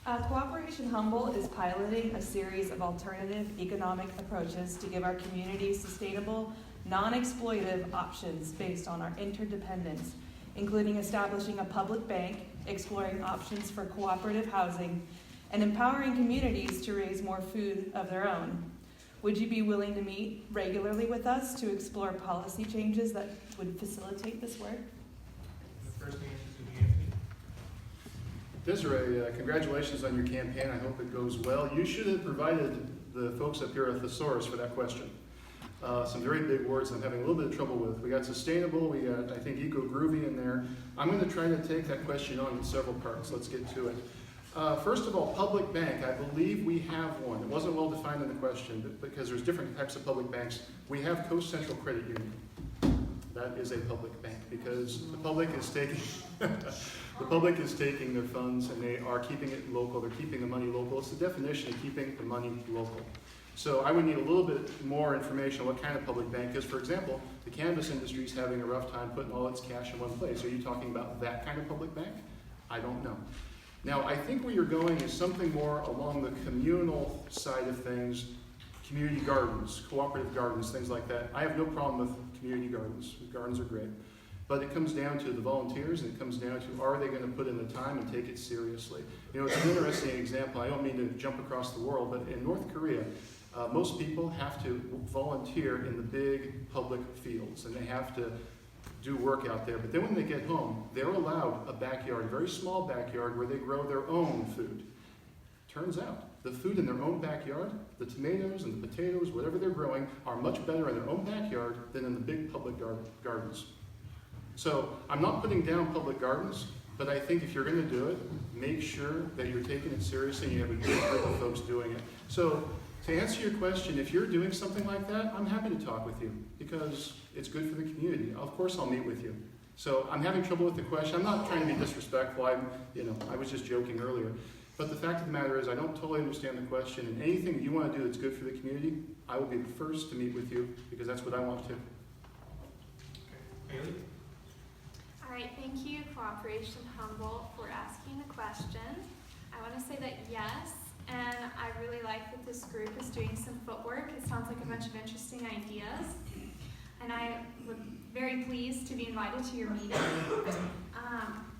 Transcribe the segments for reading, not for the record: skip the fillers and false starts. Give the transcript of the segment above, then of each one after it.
Cooperation Humboldt is piloting a series of alternative economic approaches to give our community sustainable, non-exploitive options based on our interdependence, including establishing a public bank, exploring options for cooperative housing, and empowering communities to raise more food of their own. Would you be willing to meet regularly with us to explore policy changes that would facilitate this work? The first answer is to Anthony. Desiree, congratulations on your campaign. I hope it goes well. You should have provided the folks up here a thesaurus for that question. Some very big words I'm having a little bit of trouble with. We got sustainable, we got, I think, eco-groovy in there. I'm going to try to take that question on in several parts. Let's get to it. First of all, public bank. I believe we have one. It wasn't well defined in the question, but because there's different types of public banks. We have Coast Central Credit Union. That is a public bank because the public is taking the public is taking their funds and they are keeping it local. They're keeping the money local. It's the definition of keeping the money local. So I would need a little bit more information on what kind of public bank, because for example, the cannabis industry is having a rough time putting all its cash in one place. Are you talking about that kind of public bank? I don't know. Now, I think where you're going is something more along the communal side of things, community gardens, cooperative gardens, things like that. I have no problem with community gardens. Gardens are great. But it comes down to the volunteers, and it comes down to, are they going to put in the time and take it seriously? You know, it's an interesting example. I don't mean to jump across the world, but in North Korea, most people have to volunteer in the big public fields, and they have to do work out there. But then when they get home, they're allowed a backyard, a very small backyard, where they grow their own food. Turns out, the food in their own backyard, the tomatoes and the potatoes, whatever they're growing, are much better in their own backyard than in the big public gardens. So I'm not putting down public gardens, but I think if you're going to do it, make sure that you're taking it seriously and you have a good group of folks doing it. So to answer your question, if you're doing something like that, I'm happy to talk with you because it's good for the community. Of course I'll meet with you. So I'm having trouble with the question. I'm not trying to be disrespectful. I was just joking earlier. But the fact of the matter is I don't totally understand the question, and anything that you want to do that's good for the community, I will be the first to meet with you because that's what I want to. Okay. Hailey? All right, thank you, Cooperation Humboldt, for asking the question. I want to say that yes, and I really like that this group is doing some footwork. It sounds like a bunch of interesting ideas, and I was very pleased to be invited to your meeting.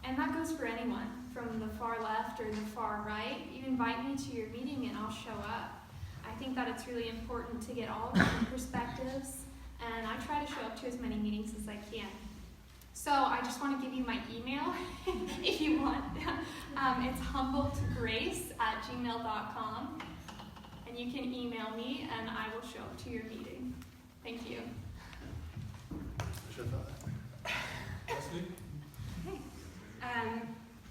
And that goes for anyone, from the far left or the far right. You invite me to your meeting and I'll show up. I think that it's really important to get all different perspectives, and I try to show up to as many meetings as I can. So I just want to give you my email if you want. It's humboldtgrace@gmail.com, and you can email me and I will show up to your meeting. Thank you. Leslie?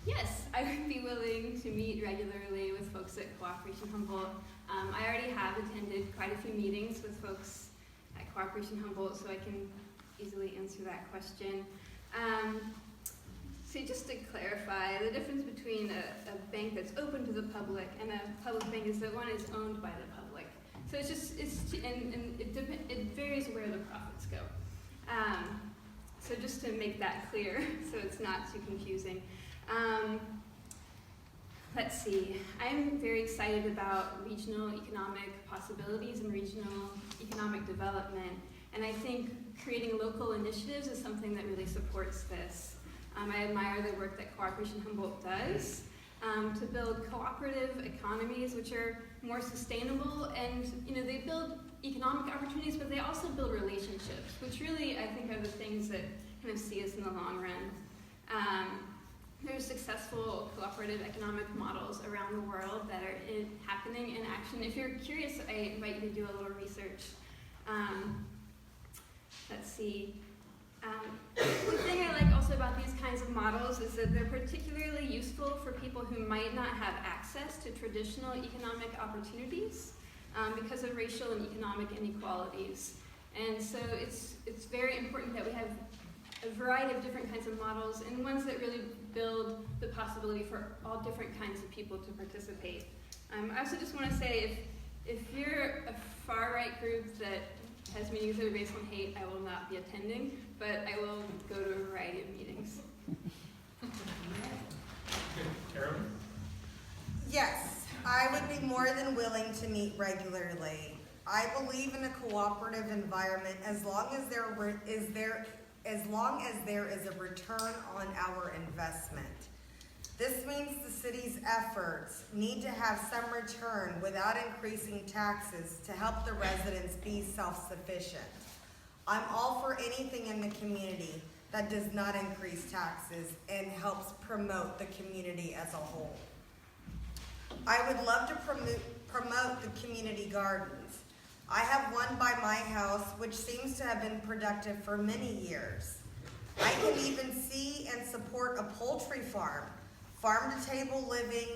Yes, I would be willing to meet regularly with folks at Cooperation Humboldt. I already have attended quite a few meetings with folks at Cooperation Humboldt, so I can easily answer that question. So just to clarify, the difference between a bank that's open to the public and a public bank is that one is owned by the public. So it varies where the profits go. So just to make that clear, so it's not too confusing. Let's see, I'm very excited about regional economic possibilities and regional economic development, and I think creating local initiatives is something that really supports this. I admire the work that Cooperation Humboldt does to build cooperative economies which are more sustainable, and they build economic opportunities, but they also build relationships, which really I think are the things that kind of see us in the long run. There's successful cooperative economic models around the world that are happening in action. If you're curious, I invite you to do a little research. Let's see. The thing I like also about these kinds of models is that they're particularly useful for people who might not have access to traditional economic opportunities because of racial and economic inequalities. And so it's very important that we have a variety of different kinds of models and ones that really build the possibility for all different kinds of people to participate. I also just want to say, if you're a far-right group that has meetings that are based on hate, I will not be attending, but I will go to a variety of meetings. Okay, Carolyn? Yes, I would be more than willing to meet regularly. I believe in a cooperative environment as long as there is a return on our investment. This means the city's efforts need to have some return without increasing taxes to help the residents be self-sufficient. I'm all for anything in the community that does not increase taxes and helps promote the community as a whole. I would love to promote the community gardens. I have one by my house, which seems to have been productive for many years. I can even see and support a poultry farm, farm-to-table living,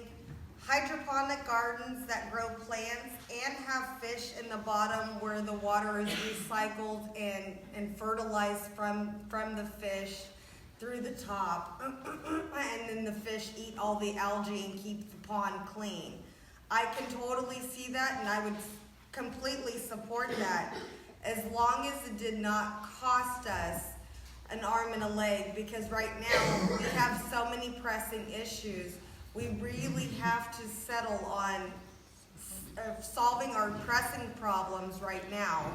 hydroponic gardens that grow plants and have fish in the bottom where the water is recycled and fertilized from the fish through the top, and then the fish eat all the algae and keep the pond clean. I can totally see that, and I would completely support that as long as it did not cost us an arm and a leg, because right now we have so many pressing issues. We really have to settle on solving our pressing problems right now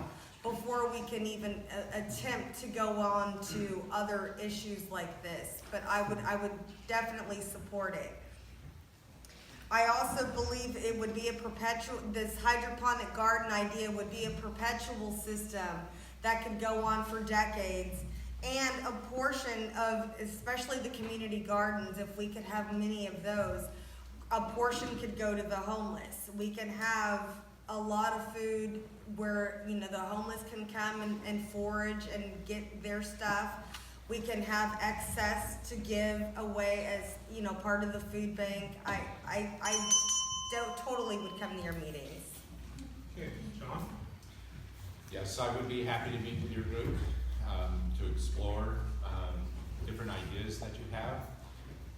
before we can even attempt to go on to other issues like this. But I would definitely support it. I also believe it would be this hydroponic garden idea would be a perpetual system that could go on for decades. And a portion of, especially the community gardens, if we could have many of those, a portion could go to the homeless. We can have a lot of food where, the homeless can come and forage and get their stuff. We can have excess to give away as, part of the food bank. I totally would come to your meetings. Okay, John? Yes, I would be happy to meet with your group to explore different ideas that you have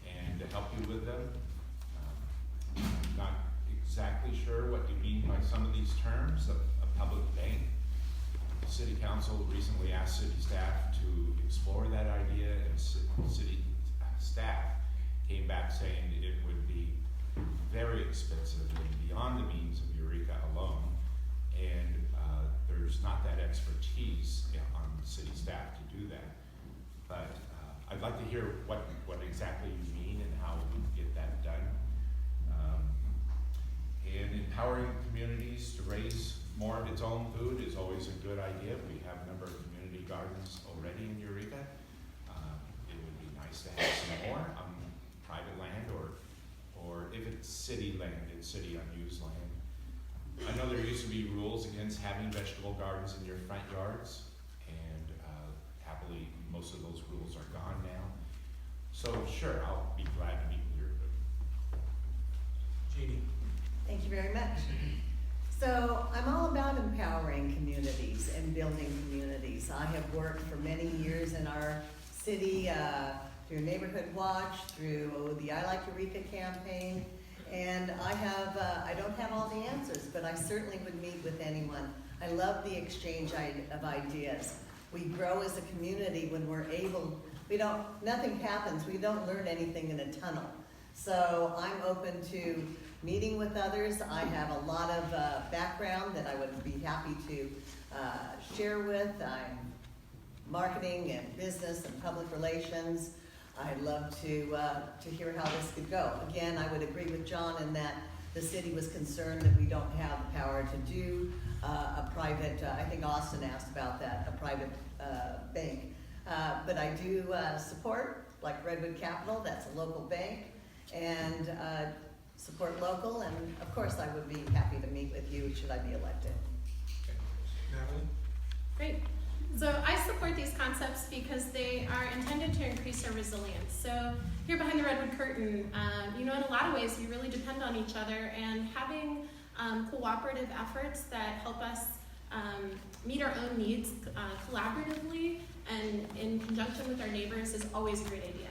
and to help you with them. I'm not exactly sure what you mean by some of these terms, a public bank. The City Council recently asked city staff to explore that idea, and city staff came back saying it would be very expensive and beyond the means of Eureka alone, and there's not that expertise on the city staff to do that. But I'd like to hear what exactly you mean and how we can get that done. And empowering communities to raise more of its own food is always a good idea. We have a number of community gardens already in Eureka. It would be nice to have some more on private land, or if it's city land, it's city unused land. I know there used to be rules against having vegetable gardens in your front yards, and happily most of those rules are gone now. So sure, I'll be glad to meet with your group. Jeanne? Thank you very much. So I'm all about empowering communities and building communities. I have worked for many years in our city through Neighborhood Watch, through the I Like Eureka campaign, and I don't have all the answers, but I certainly would meet with anyone. I love the exchange of ideas. We grow as a community when we're able, nothing happens, we don't learn anything in a tunnel. So I'm open to meeting with others. I have a lot of background that I would be happy to share with. I'm marketing and business and public relations. I'd love to hear how this could go. Again, I would agree with John in that the city was concerned that we don't have the power to do a private, I think Austin asked about that, a private bank. But I do support, like Redwood Capital, that's a local bank, and support local, and of course I would be happy to meet with you should I be elected. Okay. Natalie? Great. So I support these concepts because they are intended to increase our resilience. So here behind the Redwood curtain, in a lot of ways we really depend on each other, and having cooperative efforts that help us meet our own needs collaboratively and in conjunction with our neighbors is always a great idea.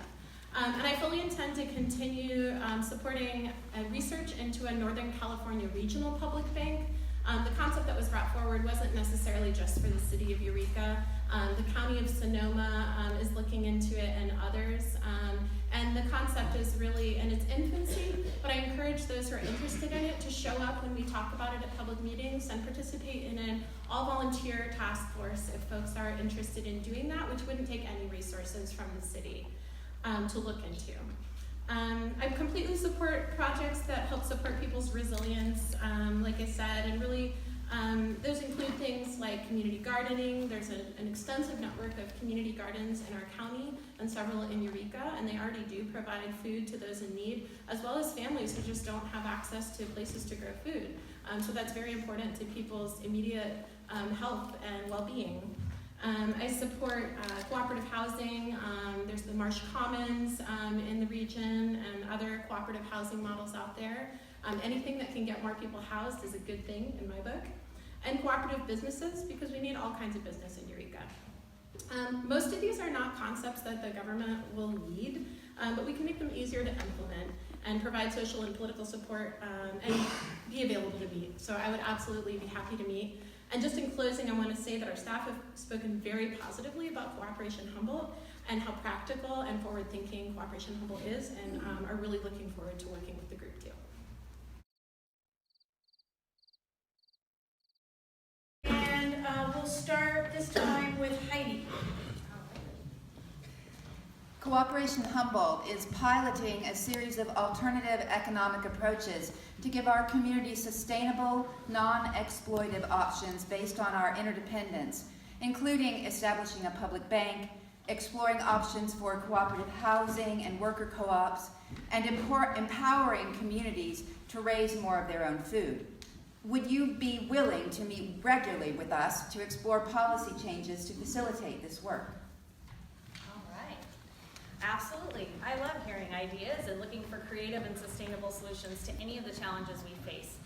And I fully intend to continue supporting research into a Northern California regional public bank. The concept that was brought forward wasn't necessarily just for the city of Eureka. The county of Sonoma is looking into it, and others. And the concept is really in its infancy, but I encourage those who are interested in it to show up when we talk about it at public meetings and participate in an all-volunteer task force if folks are interested in doing that, which wouldn't take any resources from the city to look into. I completely support projects that help support people's resilience, like I said, and really those include things like community gardening. There's an extensive network of community gardens in our county and several in Eureka, and they already do provide food to those in need, as well as families who just don't have access to places to grow food. So that's very important to people's immediate health and well-being. I support cooperative housing. There's the Marsh Commons in the region and other cooperative housing models out there. Anything that can get more people housed is a good thing in my book. And cooperative businesses, because we need all kinds of business in Eureka. Most of these are not concepts that the government will need, but we can make them easier to implement and provide social and political support and be available to meet. So I would absolutely be happy to meet. And just in closing, I want to say that our staff have spoken very positively about Cooperation Humboldt and how practical and forward-thinking Cooperation Humboldt is, and are really looking forward to working with the group too. And we'll start this time with Heidi. Cooperation Humboldt is piloting a series of alternative economic approaches to give our community sustainable, non-exploitive options based on our interdependence, including establishing a public bank, exploring options for cooperative housing and worker co-ops, and empowering communities to raise more of their own food. Would you be willing to meet regularly with us to explore policy changes to facilitate this work? Absolutely. I love hearing ideas and looking for creative and sustainable solutions to any of the challenges we face.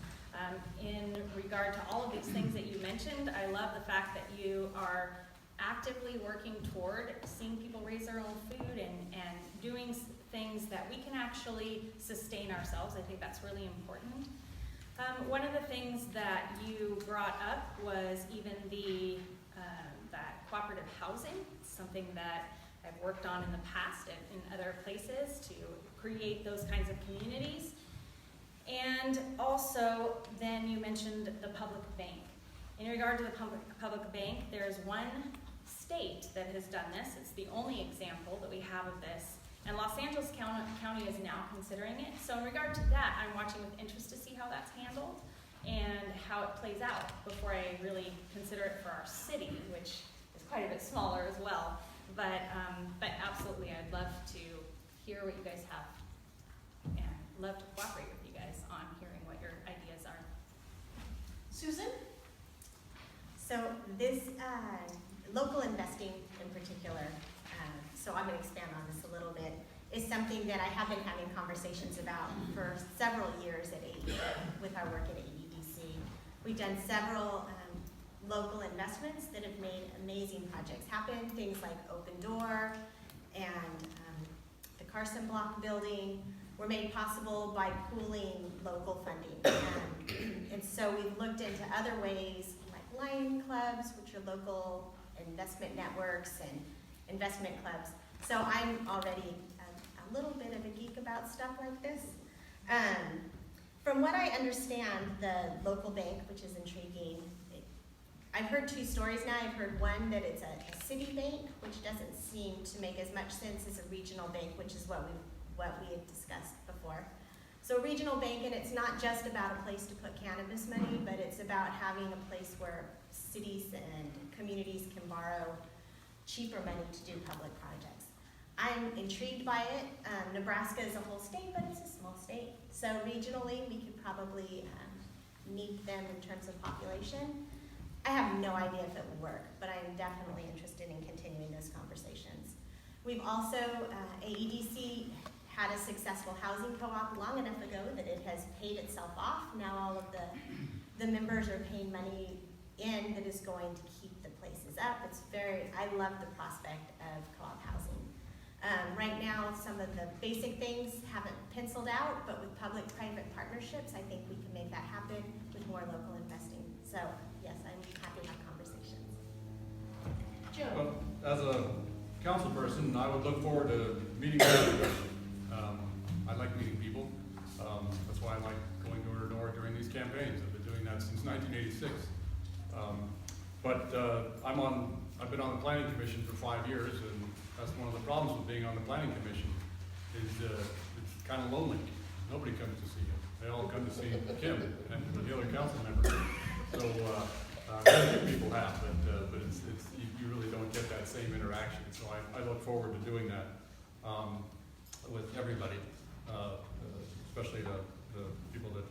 In regard to all of these things that you mentioned, I love the fact that you are actively working toward seeing people raise their own food and doing things that we can actually sustain ourselves. I think that's really important. One of the things that you brought up was even that cooperative housing, something that I've worked on in the past and in other places to create those kinds of communities. And also, then you mentioned the public bank. In regard to the public bank, there's one state that has done this. It's the only example that we have of this. And Los Angeles County is now considering it. So in regard to that, I'm watching with interest to see how that's handled and how it plays out before I really consider it for our city, which is quite a bit smaller as well. But absolutely, I'd love to hear what you guys have and love to cooperate with you guys on hearing what your ideas are. Susan? So this local investing in particular, so I'm going to expand on this a little bit, is something that I have been having conversations about for several years with our work at AEDC. We've done several local investments that have made amazing projects happen, things like Open Door and the Carson Block building were made possible by pooling local funding. And so we've looked into other ways like Lion Clubs, which are local investment networks and investment clubs. So I'm already a little bit of a geek about stuff like this. From what I understand, the local bank, which is intriguing, I've heard two stories now. I've heard one that it's a city bank, which doesn't seem to make as much sense as a regional bank, which is what we had discussed before. So a regional bank, and it's not just about a place to put cannabis money, but it's about having a place where cities and communities can borrow cheaper money to do public projects. I'm intrigued by it. Nebraska is a whole state, but it's a small state. So regionally, we could probably meet them in terms of population. I have no idea if it would work, but I'm definitely interested in continuing those conversations. We've also, AEDC had a successful housing co-op long enough ago that it has paid itself off. Now all of the members are paying money in that is going to keep the places up. I love the prospect of co-op housing. Right now, some of the basic things haven't penciled out, but with public-private partnerships, I think we can make that happen with more local investing. So yes, I'm happy to have conversations. Joe? Well, as a council person, I would look forward to meeting with people. That's why I like going door to door during these campaigns. I've been doing that since 1986. I've been on the planning commission for 5 years, and that's one of the problems with being on the planning commission is it's kind of lonely. Nobody comes to see you. They all come to see Kim and the other council members. So many people have, but you really don't get that same interaction. So I look forward to doing that with everybody, especially the people that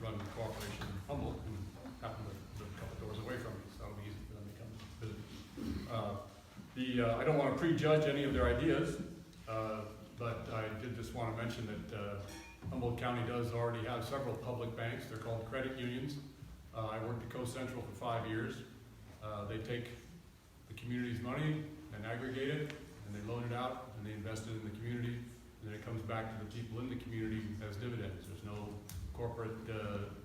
run the Cooperation Humboldt, who happen to live a couple doors away from me, so it'll be easy for them to come visit. I don't want to prejudge any of their ideas, but I did just want to mention that Humboldt County does already have several public banks. They're called credit unions. I worked at Coast Central for 5 years. They take the community's money and aggregate it, and they loan it out, and they invest it in the community, and then it comes back to the people in the community as dividends. There's no corporate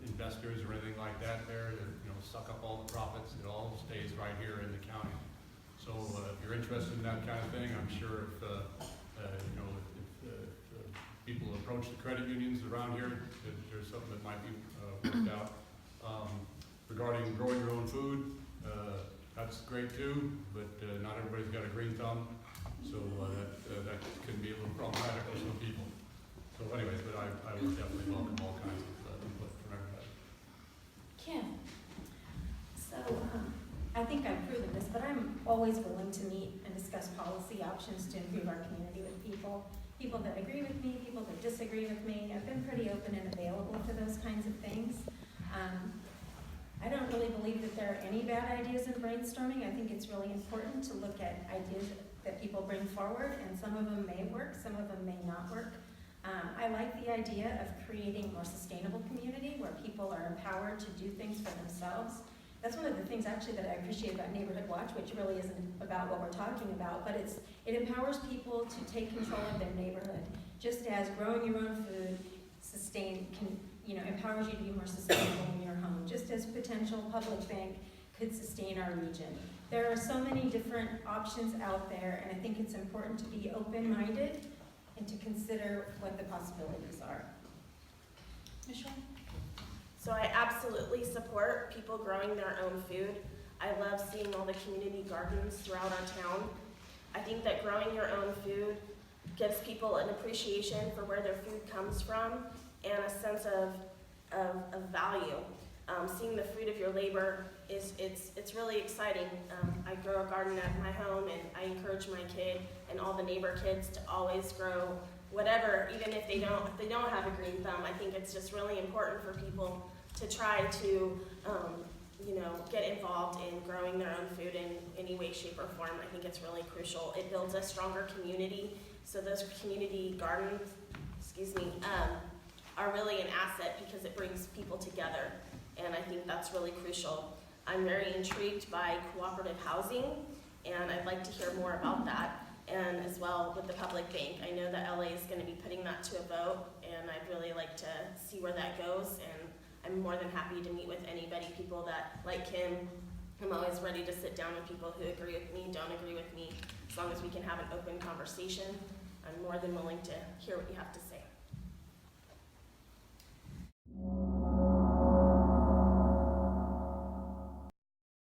investors or anything like that there that suck up all the profits. It all stays right here in the county. So if you're interested in that kind of thing, I'm sure if people approach the credit unions around here, there's something that might be worked out. Regarding growing your own food, that's great too, but not everybody's got a green thumb, so that can be a little problematic for some people. So anyways, but I would definitely welcome all kinds of input from everybody. Kim, so I think I've proven this, but I'm always willing to meet and discuss policy options to improve our community with people that agree with me, people that disagree with me. I've been pretty open and available for those kinds of things. I don't really believe that there are any bad ideas in brainstorming. I think it's really important to look at ideas that people bring forward, and some of them may work, some of them may not work. I like the idea of creating a more sustainable community where people are empowered to do things for themselves. That's one of the things actually that I appreciate about Neighborhood Watch, which really isn't about what we're talking about, but it empowers people to take control of their neighborhood. Just as growing your own food empowers you to be more sustainable in your home, just as potential public bank could sustain our region. There are so many different options out there, and I think it's important to be open-minded and to consider what the possibilities are. Michelle? So I absolutely support people growing their own food. I love seeing all the community gardens throughout our town. I think that growing your own food gives people an appreciation for where their food comes from and a sense of value. Seeing the fruit of your labor it's really exciting. I grow a garden at my home, and I encourage my kid and all the neighbor kids to always grow whatever, even if they don't have a green thumb. I think it's just really important for people to try to get involved in growing their own food in any way, shape, or form. I think it's really crucial. It builds a stronger community. So those community gardens, are really an asset because it brings people together. And I think that's really crucial. I'm very intrigued by cooperative housing, and I'd like to hear more about that. And as well with the public bank, I know that LA is going to be putting that to a vote, and I'd really like to see where that goes. And I'm more than happy to meet with anybody, people that, like Kim, I'm always ready to sit down with people who agree with me, don't agree with me. As long as we can have an open conversation, I'm more than willing to hear what you have to say.